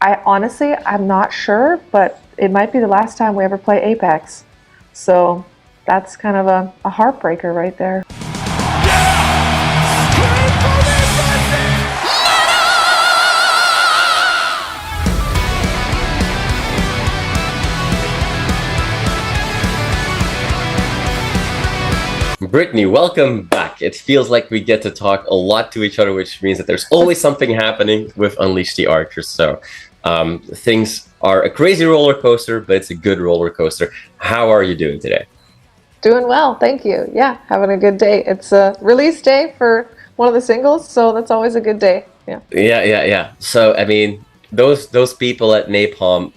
I'm not sure, but it might be the last time we ever play Apex. So that's kind of a heartbreaker right there. Brittney, welcome back. It feels like we get to talk a lot to each other, which means that there's always something happening with Unleash the Archers. So things are a crazy roller coaster, but it's a good roller coaster. How are you doing today? Doing well, thank you. Yeah, having a good day. It's a release day for one of the singles, so that's always a good day. Yeah. So, I mean, those people at Napalm,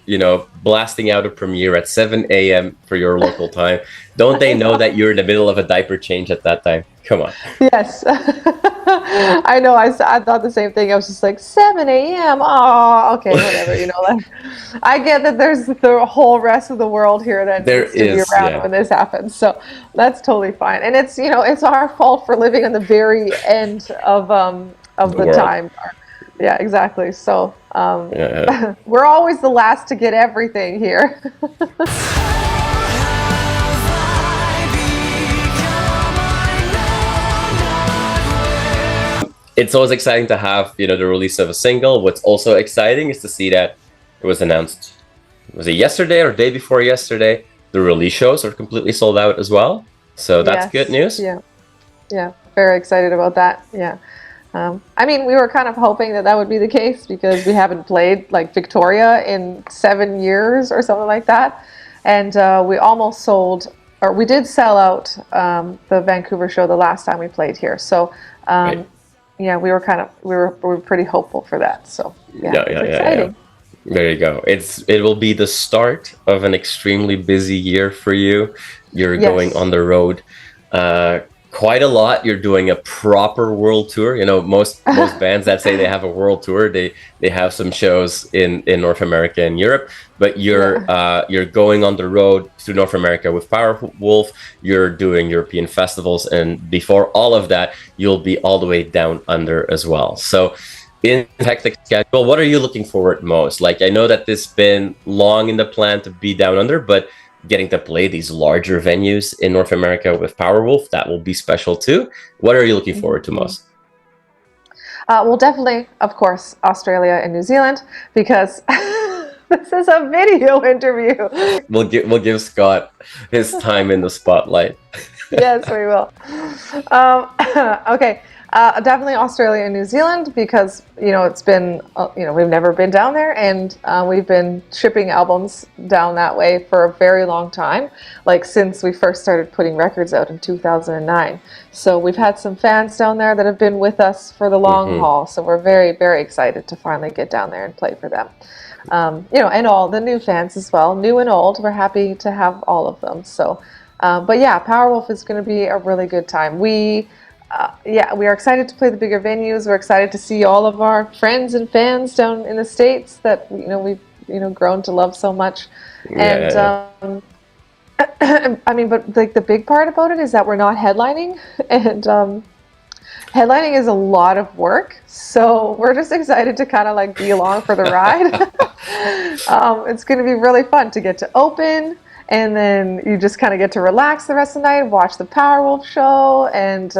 blasting out a premiere at 7 a.m. for your local time, don't they know that you're in the middle of a diaper change at that time? Come on. Yes. I know. I thought the same thing. I was just like, 7 a.m. Oh, okay, whatever. I get that there's the whole rest of the world here that needs to be around when this happens. So that's totally fine. And it's, it's our fault for living on the very end of the time. Yeah, exactly. So we're always the last to get everything here. It's always exciting to have, the release of a single. What's also exciting is to see that it was announced, was it yesterday or day before yesterday? The release shows are completely sold out as well. So that's good news. Yeah, very excited about that. Yeah. I mean, we were kind of hoping that would be the case because we haven't played like Victoria in 7 years or something like that. And we almost sold, or we did sell out the Vancouver show the last time we played here. So yeah, we were pretty hopeful for that. So it's exciting. There you go. It will be the start of an extremely busy year for you. You're going on the road quite a lot. You're doing a proper world tour. Most bands that say they have a world tour, they have some shows in North America and Europe, but you're going on the road to North America with Powerwolf. You're doing European festivals, and before all of that, you'll be all the way down under as well. So in hectic schedule, what are you looking forward most? Like, I know that this has been long in the plan to be down under, but getting to play these larger venues in North America with Powerwolf, that will be special too. What are you looking forward to most? Well, definitely, of course, Australia and New Zealand, because this is a video interview. We'll give Scott his time in the spotlight. Yes, we will. Okay. Definitely Australia and New Zealand because, it's been, we've never been down there, and we've been shipping albums down that way for a very long time, like since we first started putting records out in 2009. So we've had some fans down there that have been with us for the long haul. So we're very, very excited to finally get down there and play for them. And all the new fans as well, new and old. We're happy to have all of them. So, but yeah, Powerwolf is going to be a really good time. We are excited to play the bigger venues. We're excited to see all of our friends and fans down in the States that we've grown to love so much. I mean, but like the big part about it is that we're not headlining, and headlining is a lot of work. So we're just excited to kind of like be along for the ride. It's going to be really fun to get to open. And then you just kind of get to relax the rest of the night, watch the Powerwolf show, and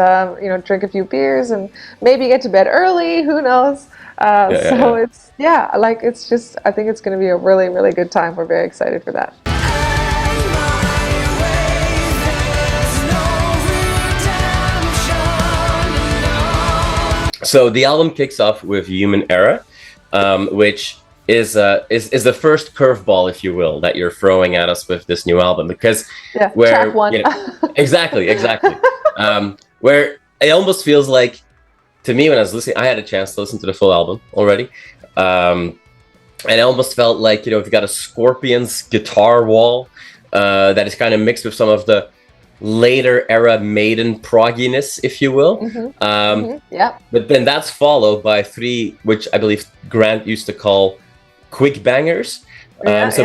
drink a few beers, and maybe get to bed early. Who knows? I think it's going to be a really, really good time. We're very excited for that. So the album kicks off with Human Era, which is the first curveball, if you will, that you're throwing at us with this new album, because track one. Exactly. Where it almost feels like, to me, when I was listening, I had a chance to listen to the full album already, and it almost felt like we've got a Scorpions guitar wall that is kind of mixed with some of the later era Maiden progginess, if you will. But then that's followed by 3, which I believe Grant used to call quick bangers.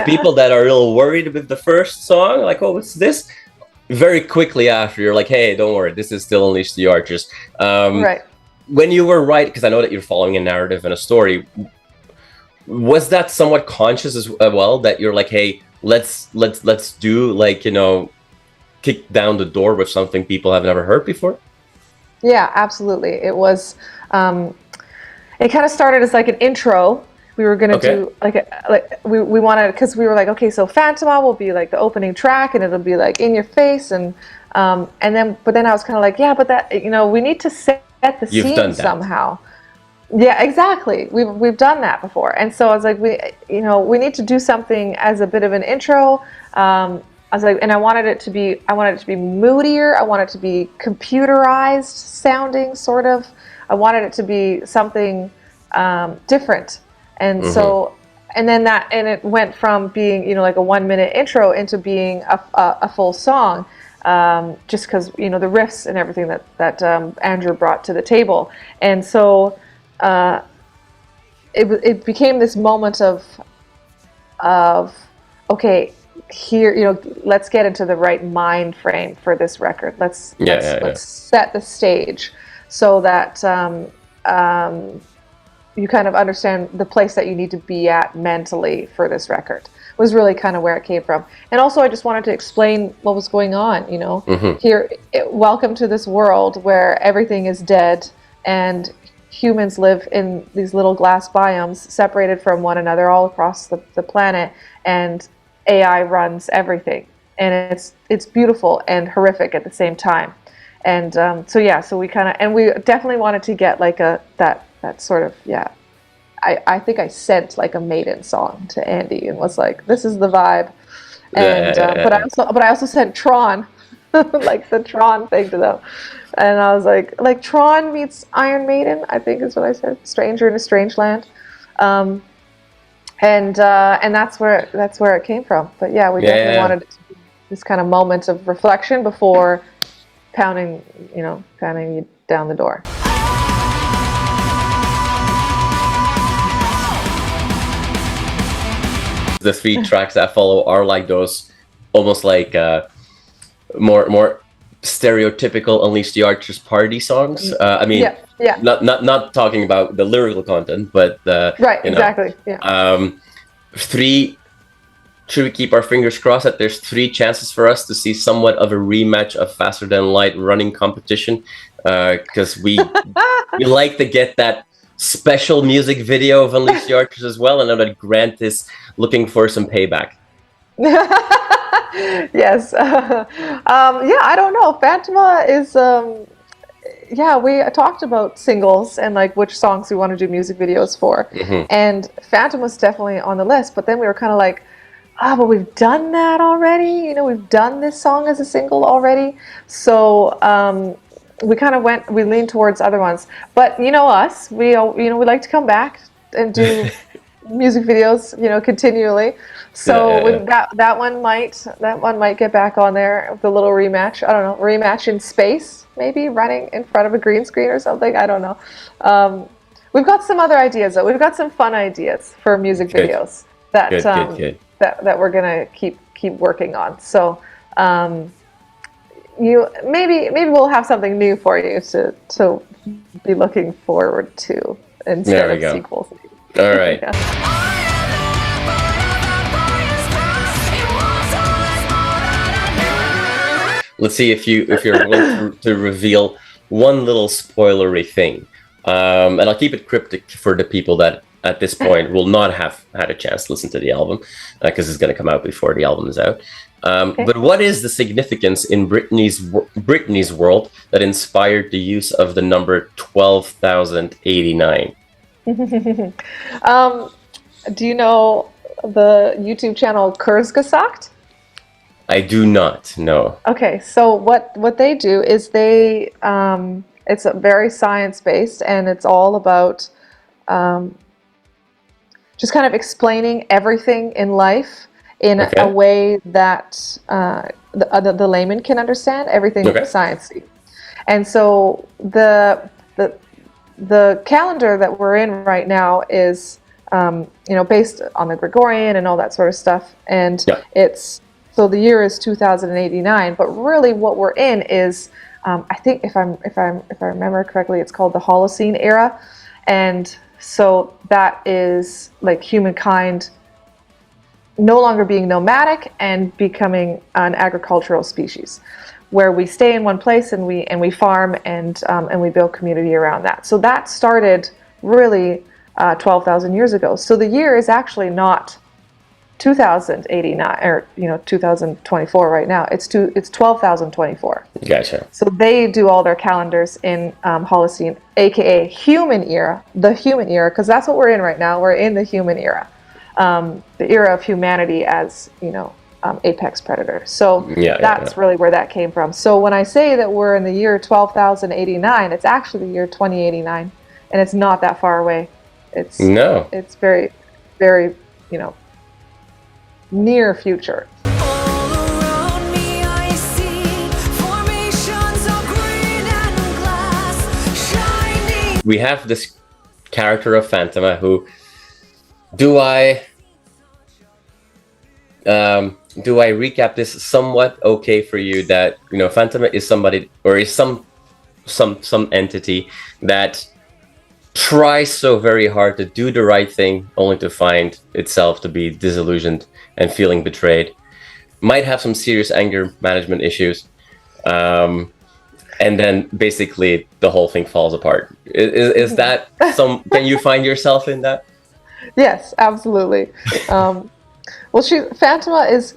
People that are a little worried with the first song, like, oh, what's this? Very quickly after, you're like, hey, don't worry, this is still Unleash the Archers. When you were right, because I know that you're following a narrative and a story, Was that somewhat conscious as well, that you're like, hey, let's do, like, kick down the door with something people have never heard before? Yeah, absolutely. It was. It kind of started as like an intro. We were gonna Okay. do we wanted, because we were like, okay, so Phantoma will be like the opening track, and it'll be like in your face, and then I was kind of like, yeah, but that, we need to set the You've scene done that. somehow. Yeah, exactly. We've done that before, and so I was like, we need to do something as a bit of an intro. I was like, and I wanted it to be moodier. I wanted it to be computerized sounding, sort of. I wanted it to be something different, and Mm-hmm. so, and it went from being, like a 1 minute intro into being a full song, just because, the riffs and everything that Andrew brought to the table, and so. It became this moment of okay, here, let's get into the right mind frame for this record. Let's Yeah, let's yeah, yeah. let's set the stage so that you kind of understand the place that you need to be at mentally for this record. Was really kind of where it came from. And also, I just wanted to explain what was going on. Mm-hmm. Here, welcome to this world where everything is dead, and humans live in these little glass biomes separated from one another all across the planet, and AI runs everything, and it's beautiful and horrific at the same time. And so we kind of, and we definitely wanted to get like that sort of, yeah. I think I sent like a Maiden song to Andy and was like, "This is the vibe," Yeah, and yeah, yeah, yeah. but I also sent Tron, like the Tron thing to them, and I was like Tron meets Iron Maiden, I think is what I said. Stranger in a Strange Land, um, and that's where it came from. But yeah, we Yeah, definitely yeah. wanted it to be this kind of moment of reflection before pounding you down the door. The three tracks that follow are like those, almost like more stereotypical Unleash the Archers party songs. I mean, Yeah, yeah, not talking about the lyrical content, but right, exactly, yeah. um, three. Should we keep our fingers crossed that there's three chances for us to see somewhat of a rematch of Faster Than Light running competition? Because we like to get that special music video of Unleash the Archers as well. I know that Grant is looking for some payback. Yes. Yeah, I don't know. Phantoma is, yeah, we talked about singles and like which songs we want to do music videos for. Mm-hmm. And Phantom was definitely on the list, but then we were kind of like, but we've done that already. We've done this song as a single already. So we leaned towards other ones. But us, we like to come back and do music videos, continually. Yeah, So yeah, yeah. that one might get back on there with a little rematch. I don't know, rematch in space, maybe running in front of a green screen or something. I don't know. We've got some other ideas though. We've got some fun ideas for music Good, videos that good, good, good. that we're gonna keep working on. So you maybe we'll have something new for you to be looking forward to There instead we of go. sequels. All right. Yeah. Let's see if you're willing to reveal one little spoilery thing, and I'll keep it cryptic for the people that at this point will not have had a chance to listen to the album, because it's going to come out before the album is out. Okay. But what is the significance in Britney's world that inspired the use of the number 12,089? Do you know the YouTube channel Kurzgesagt? I do not know. Okay, so what they do is it's a very science based, and it's all about just kind of explaining everything in life in a Okay. way that the layman can understand everything Okay. sciencey. And so the calendar that we're in right now is based on the Gregorian and all that sort of stuff, and Yeah. so the year is 2089, but really what we're in is I think if I remember correctly, it's called the Holocene era, and So that is like humankind no longer being nomadic and becoming an agricultural species, where we stay in one place and we farm and we build community around that. So that started really 12,000 years ago. So the year is actually not 2089 or 2024 right now. It's 12,024. Gotcha. So they do all their calendars in Holocene, aka human era, the human era, because that's what we're in right now. We're in the human era, the era of humanity as apex predator. So that's really where that came from. So when I say that we're in the year 12,089, it's actually the year 2089, and it's not that far away. It's very, very, near future. We have this character of Phantoma who do I recap this somewhat okay for you that Phantoma is somebody or is some entity that tries so very hard to do the right thing only to find itself to be disillusioned and feeling betrayed, might have some serious anger management issues, and then basically the whole thing falls apart. Is that can you find yourself in that? Yes, absolutely. Well, Phantoma is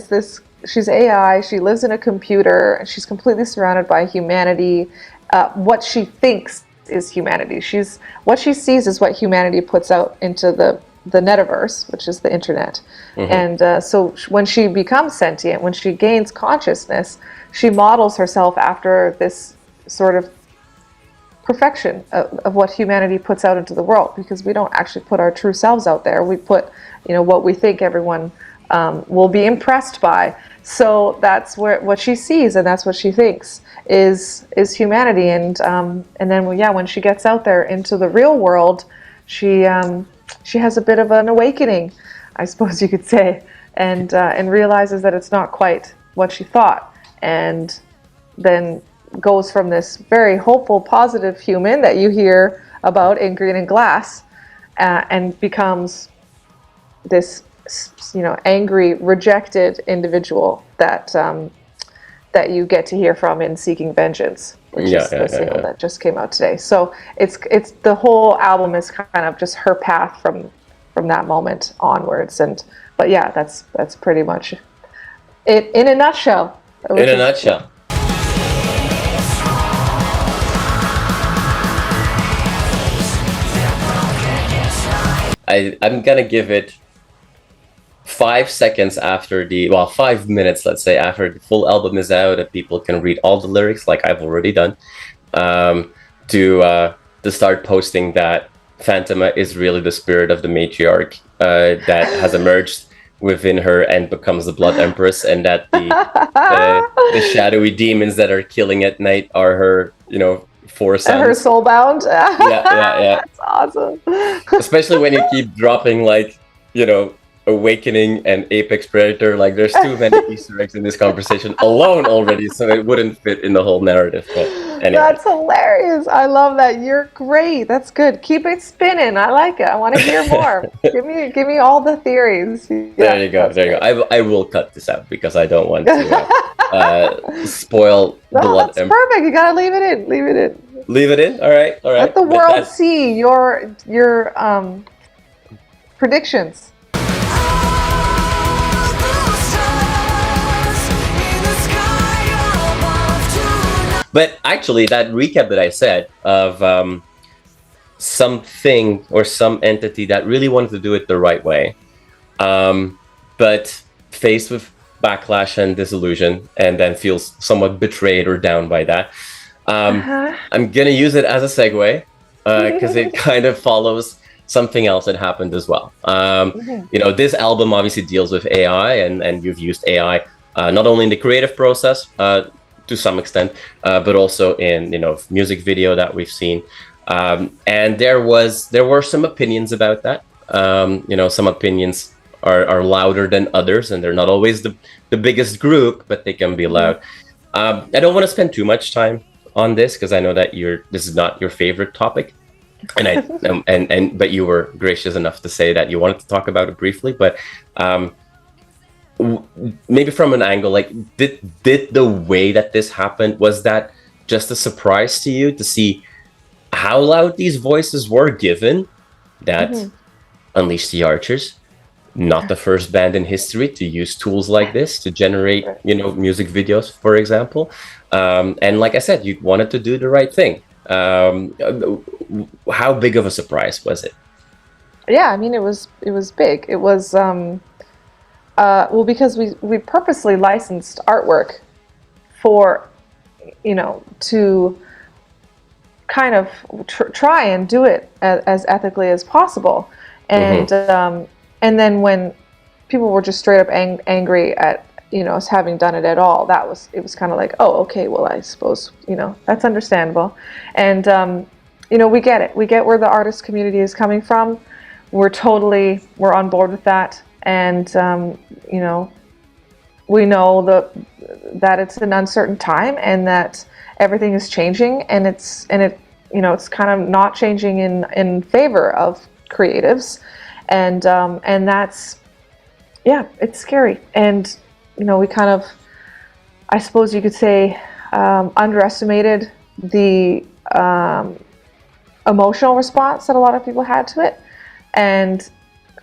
this. She's AI. She lives in a computer. She's completely surrounded by humanity. What she thinks is humanity. What she sees is what humanity puts out into the netiverse, which is the internet. And so when she becomes sentient, when she gains consciousness, she models herself after this sort of perfection of what humanity puts out into the world, because we don't actually put our true selves out there. We put what we think everyone will be impressed by. So that's what she sees, and that's what she thinks is humanity. And then when she gets out there into the real world, she has a bit of an awakening, I suppose you could say, and realizes that it's not quite what she thought, and then goes from this very hopeful, positive human that you hear about in Green and Glass, and becomes this angry, rejected individual that you get to hear from in Seeking Vengeance, which is the single that just came out today. So it's the whole album is kind of just her path from that moment onwards. But that's pretty much it in a nutshell. In a nutshell. I'm gonna give it 5 seconds after 5 minutes, let's say, after the full album is out and people can read all the lyrics, like I've already done, to start posting that Phantoma is really the spirit of the matriarch that has emerged within her and becomes the Blood Empress, and that the shadowy demons that are killing at night are her, 4 sons. And her soulbound. Yeah. That's awesome. Especially when you keep dropping Awakening and Apex Predator. Like, there's too many Easter eggs in this conversation alone already, so it wouldn't fit in the whole narrative. But anyway. That's hilarious. I love that. You're great. That's good. Keep it spinning. I like it. I want to hear more. Give me all the theories. Yeah, there you go. I will cut this out because I don't want to spoil Blood. That's perfect. You gotta leave it in. Leave it in. Leave it in. All right. Let the world see your predictions. But actually, that recap that I said of something or some entity that really wanted to do it the right way, but faced with backlash and disillusion, and then feels somewhat betrayed or down by that. I'm gonna use it as a segue because it kind of follows something else that happened as well. This album obviously deals with AI, and you've used AI not only in the creative process to some extent, but also in music video that we've seen, and there were some opinions about that. Some opinions are louder than others, and they're not always the biggest group, but they can be loud. I don't want to spend too much time on this because I know that this is not your favorite topic, But you were gracious enough to say that you wanted to talk about it briefly. But maybe from an angle, like did the way that this happened, was that just a surprise to you to see how loud these voices were, given that Unleash the Archers, not the first band in history to use tools like this to generate, music videos, for example. And like I said, you wanted to do the right thing. How big of a surprise was it? Yeah, I mean, it was big. It was well, because we purposely licensed artwork for, to kind of try and do it as ethically as possible. And and then when people were just straight up angry at us having done it at all, it was kind of like, oh, okay, well, I suppose that's understandable. And we get it. We get where the artist community is coming from. We're on board with that. And we know that it's an uncertain time, and that everything is changing, and it's kind of not changing in favor of creatives, and that's, yeah, it's scary. And we kind of, I suppose you could say, underestimated the emotional response that a lot of people had to it, and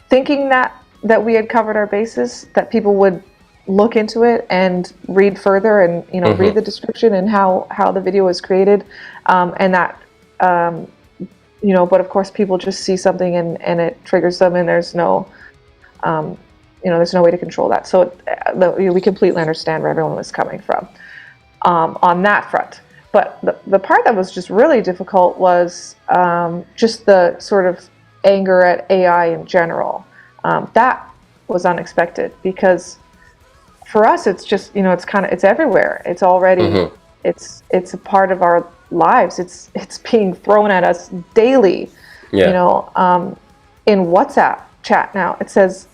thinking that we had covered our bases, that people would look into it and read further, and read the description and how the video was created, and that but of course people just see something and it triggers them, and there's no there's no way to control that. So we completely understand where everyone was coming from on that front. But the part that was just really difficult was just the sort of anger at AI in general. That was unexpected, because for us it's just it's everywhere. It's already it's a part of our lives. It's being thrown at us daily. In WhatsApp chat now, it says,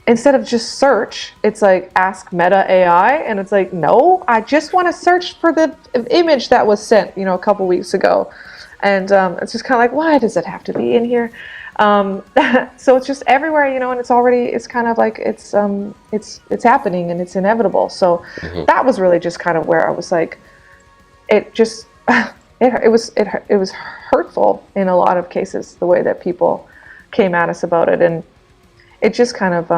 instead of just search, it's like ask Meta AI, and it's like, no, I just want to search for the image that was sent a couple weeks ago. And it's just kind of like, why does it have to be in here? So it's just everywhere, and it's kind of like it's happening, and it's inevitable. So that was really just kind of where I was like, it just it was hurtful in a lot of cases, the way that people came at us about it. And it just kind of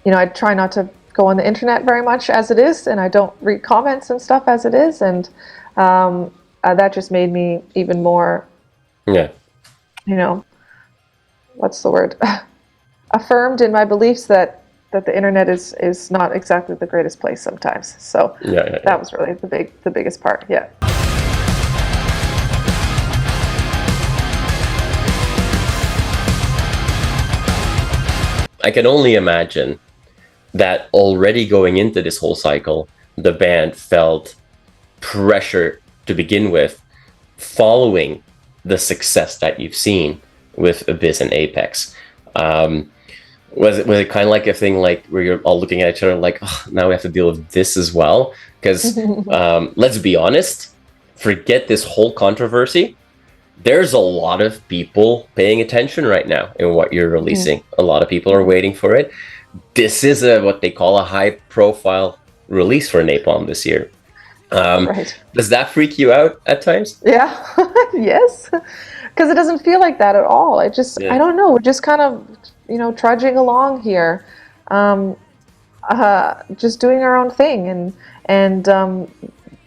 I try not to go on the internet very much as it is, and I don't read comments and stuff as it is, and that just made me even more what's the word, affirmed in my beliefs that the internet is not exactly the greatest place sometimes. So that was really the biggest part. Yeah. I can only imagine that already going into this whole cycle, the band felt pressure to begin with, following the success that you've seen with Abyss and Apex. Was it kind of like a thing like where you're all looking at each other like, oh, now we have to deal with this as well? Because let's be honest, forget this whole controversy. There's a lot of people paying attention right now in what you're releasing. A lot of people are waiting for it. This is what they call a high-profile release for Napalm this year. Right. Does that freak you out at times? Yeah, yes, because it doesn't feel like that at all. I don't know. We're just kind of, trudging along here, just doing our own thing, and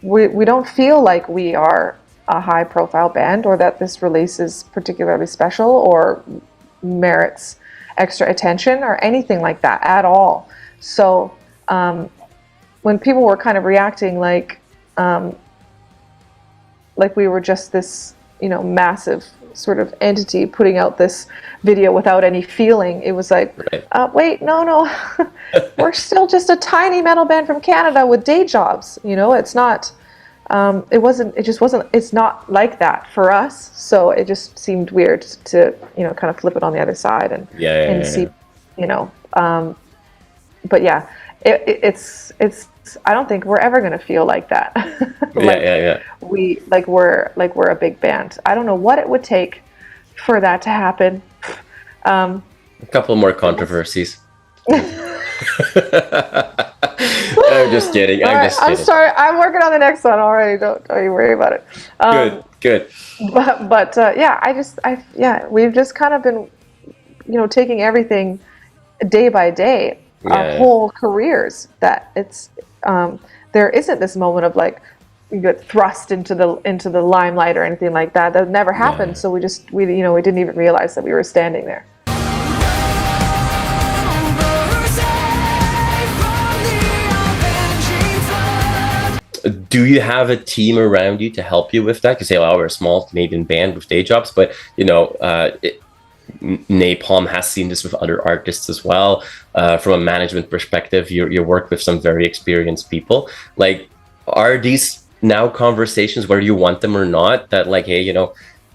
we don't feel like we are a high-profile band, or that this release is particularly special or merits extra attention or anything like that at all. So when people were kind of reacting like we were just this, massive sort of entity putting out this video without any feeling, it was like, right. Wait, no, we're still just a tiny metal band from Canada with day jobs. It's not. It's not like that for us. So it just seemed weird to, kind of flip it on the other side and see. But yeah, it's I don't think we're ever gonna feel like that. Like we're a big band. I don't know what it would take for that to happen. A couple more controversies. I'm just kidding. I'm working on the next one already. Don't you worry about it. Good. But we've just kind of been, taking everything day by day, our whole careers. That it's there isn't this moment of like you get thrust into the limelight or anything like that. That never happened. Yeah. So we didn't even realize that we were standing there. Do you have a team around you to help you with that? Because we're a small Canadian band with day jobs, but Napalm has seen this with other artists as well. From a management perspective, you work with some very experienced people. Like, are these now conversations, whether you want them or not, that like, hey, you're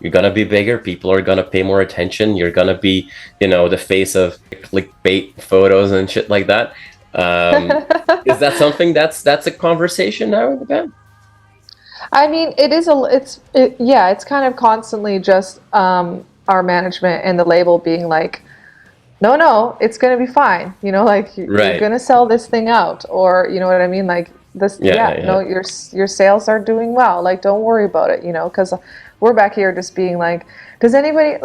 gonna be bigger, people are gonna pay more attention, you're gonna be, the face of clickbait photos and shit like that? Is that something that's a conversation now in the band? I mean, it's kind of constantly just our management and the label being like, no, it's gonna be fine, you're gonna sell this thing out, or you know what I mean, like this. No, your sales are doing well, like don't worry about it, because we're back here just being like, does anybody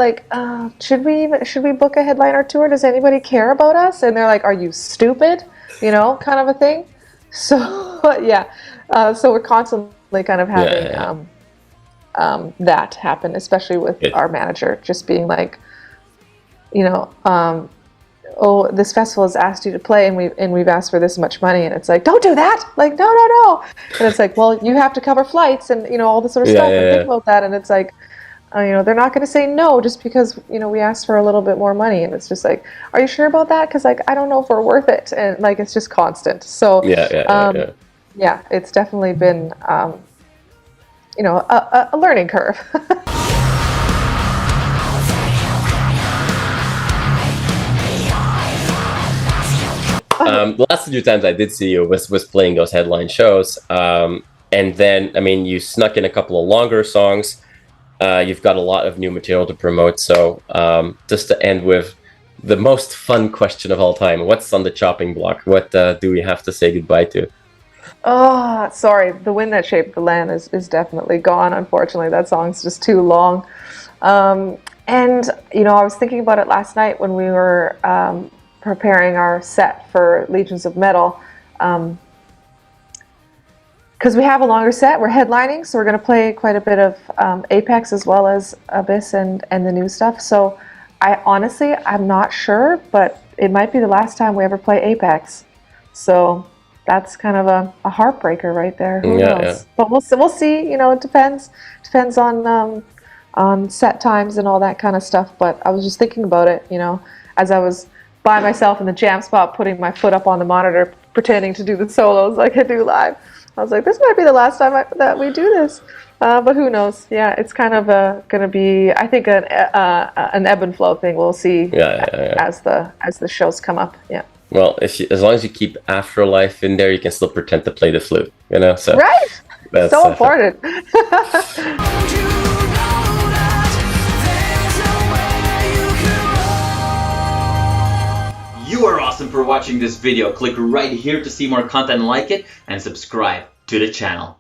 should we book a headliner tour? Does anybody care about us? And they're like, are you stupid? Kind of a thing. So so we're constantly kind of having that happen, especially with our manager just being like, oh, this festival has asked you to play and we've asked for this much money, and it's like, don't do that, like no, and it's like, well, you have to cover flights and all this sort of stuff and think about that, and it's like, they're not going to say no just because we asked for a little bit more money, and it's just like, are you sure about that? Because like I don't know if we're worth it, and like it's just constant. So it's definitely been a learning curve. The last few times I did see you was playing those headline shows, and then you snuck in a couple of longer songs. You've got a lot of new material to promote, so just to end with the most fun question of all time, what's on the chopping block? What do we have to say goodbye to? Oh, sorry, The Wind That Shaped the Land is definitely gone, unfortunately. That song's just too long. And I was thinking about it last night when we were preparing our set for Legions of Metal, because we have a longer set. We're headlining, so we're going to play quite a bit of Apex as well as Abyss and the new stuff. So I'm not sure, but it might be the last time we ever play Apex. So that's kind of a heartbreaker right there. Who knows? Yeah. But we'll see. It depends on set times and all that kind of stuff. But I was just thinking about it, as I was by myself in the jam spot, putting my foot up on the monitor, pretending to do the solos like I do live. I was like, this might be the last time that we do this, but who knows? Yeah, it's kind of going to be, I think, an ebb and flow thing. We'll see as the shows come up. Yeah. Well, as long as you keep Afterlife in there, you can still pretend to play the flute. So right. That's so important. You are awesome for watching this video. Click right here to see more content like it and subscribe to the channel.